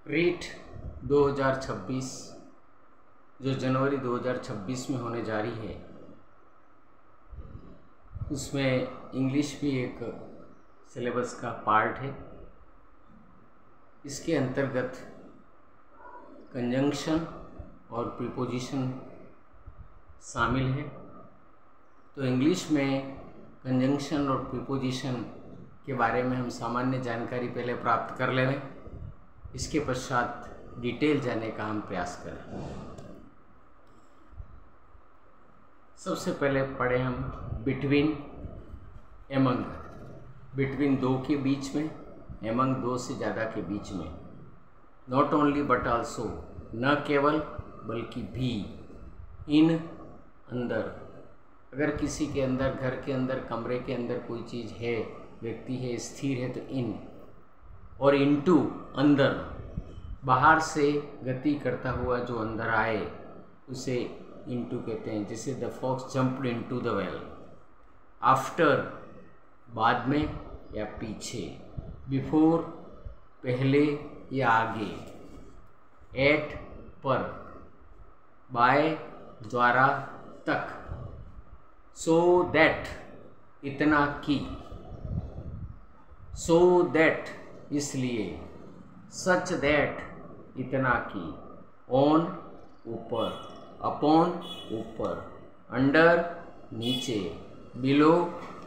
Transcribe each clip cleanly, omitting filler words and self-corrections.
रीट 2026 जो जनवरी 2026 में होने जा रही है, उसमें इंग्लिश भी एक सिलेबस का पार्ट है। इसके अंतर्गत कंजंक्शन और प्रीपोजिशन शामिल है। तो इंग्लिश में कंजंक्शन और प्रीपोजिशन के बारे में हम सामान्य जानकारी पहले प्राप्त कर ले रहे, इसके पश्चात डिटेल जानने का हम प्रयास करें। सबसे पहले पढ़े हम बिटवीन, एमंग, बिटवीन दो के बीच में, एमंग दो से ज़्यादा के बीच में, नॉट ओनली बट आल्सो, न केवल बल्कि भी, इन, अंदर, अगर किसी के अंदर, घर के अंदर, कमरे के अंदर कोई चीज़ है, व्यक्ति है, स्थिर है तो इन, और इनटू, अंदर, बाहर से गति करता हुआ जो अंदर आए उसे इनटू कहते हैं। जैसे the fox jumped into the well. After, बाद में या पीछे, बिफोर, पहले या आगे, एट, पर, बाय, द्वारा, तक, सो दैट, इतना कि, सो दैट, इसलिए, सच दैट, इतना कि, ऑन, ऊपर, अपॉन, ऊपर, अंडर, नीचे, बिलो,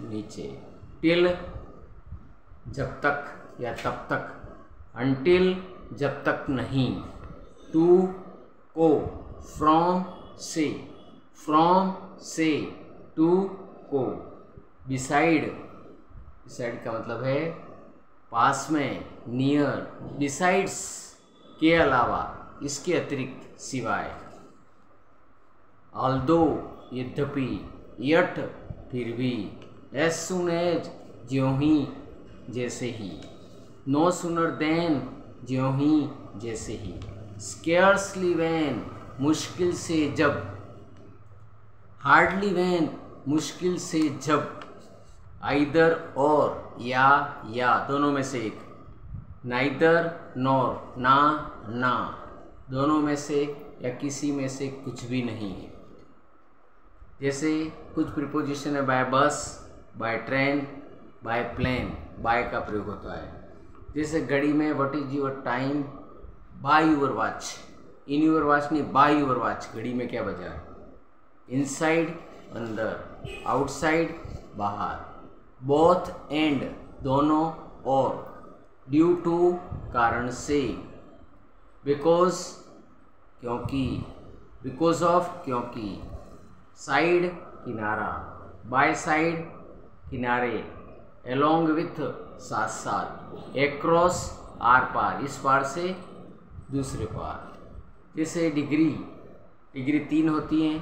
नीचे, टिल, जब तक या तब तक, अनटिल, जब तक नहीं, टू, को, फ्रॉम, से, फ्रॉम, से, टू, को, बिसाइड, बिसाइड का मतलब है पास में, नियर, बिसाइड्स, के अलावा, इसके अतिरिक्त, सिवाय, ऑल्दो, यद्यपि, यट, फिर भी, एज सुन एज, ज्यों ही, जैसे ही, नो सुनर देन, ज्यों ही, जैसे ही, स्केर्सली वैन, मुश्किल से जब, हार्डली वैन, मुश्किल से जब, आइदर और, या दोनों में से एक, नाइदर नॉर, ना, दोनों में से या किसी में से कुछ भी नहीं है। जैसे कुछ प्रीपोजिशन है, by bus, by train, by plane, by का प्रयोग होता है। जैसे घड़ी में what is your time, by your watch, in your watch नहीं, बाय यूर वॉच, घड़ी में क्या बजा है। इनसाइड, अंदर, आउटसाइड, बाहर, बोथ एंड, दोनों और, ड्यू टू, कारण से, बिकॉज, क्योंकि, बिकॉज ऑफ, क्योंकि, साइड, किनारा, बाय साइड, किनारे, एलोंग विथ, साथ साथ, एक्रॉस, आर पार, इस पार से दूसरे पार। जैसे डिग्री, डिग्री 3 होती हैं,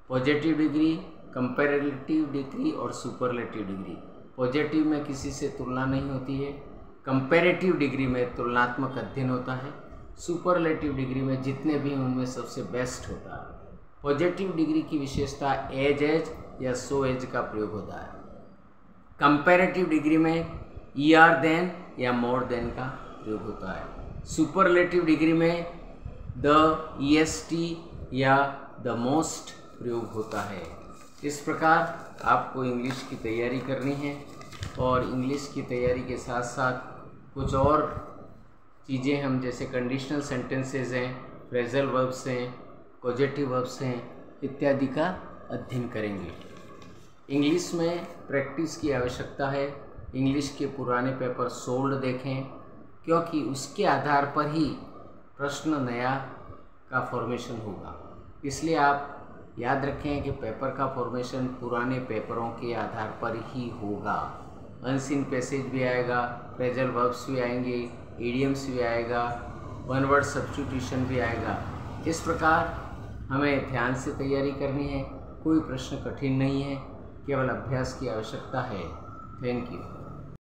पॉजिटिव डिग्री, कंपैरेटिव डिग्री और सुपरलेटिव डिग्री। पॉजिटिव में किसी से तुलना नहीं होती है, कंपैरेटिव डिग्री में तुलनात्मक अध्ययन होता है, सुपरलेटिव डिग्री में जितने भी उनमें सबसे बेस्ट होता है। पॉजिटिव डिग्री की विशेषता एज या सो एज का प्रयोग होता है। कंपैरेटिव डिग्री में ईआर देन या मोर देन का प्रयोग होता है। सुपरलेटिव डिग्री में द, ईएसटी या द मोस्ट प्रयोग होता है। इस प्रकार आपको इंग्लिश की तैयारी करनी है और इंग्लिश की तैयारी के साथ साथ कुछ और चीज़ें हम जैसे कंडीशनल सेंटेंसेस हैं, फ्रेजल वर्ब्स हैं, पॉजिटिव वर्ब्स हैं इत्यादि का अध्ययन करेंगे। इंग्लिश में प्रैक्टिस की आवश्यकता है। इंग्लिश के पुराने पेपर सोल्ड देखें, क्योंकि उसके आधार पर ही प्रश्न नया का फॉर्मेशन होगा। इसलिए आप याद रखें कि पेपर का फॉर्मेशन पुराने पेपरों के आधार पर ही होगा। अनसीन पैसेज भी आएगा, फ्रेजल वर्ब्स भी आएंगे, इडियम्स भी आएगा, वन वर्ड सब्स्टिट्यूशन भी आएगा। इस प्रकार हमें ध्यान से तैयारी करनी है। कोई प्रश्न कठिन नहीं है, केवल अभ्यास की आवश्यकता है। Thank you.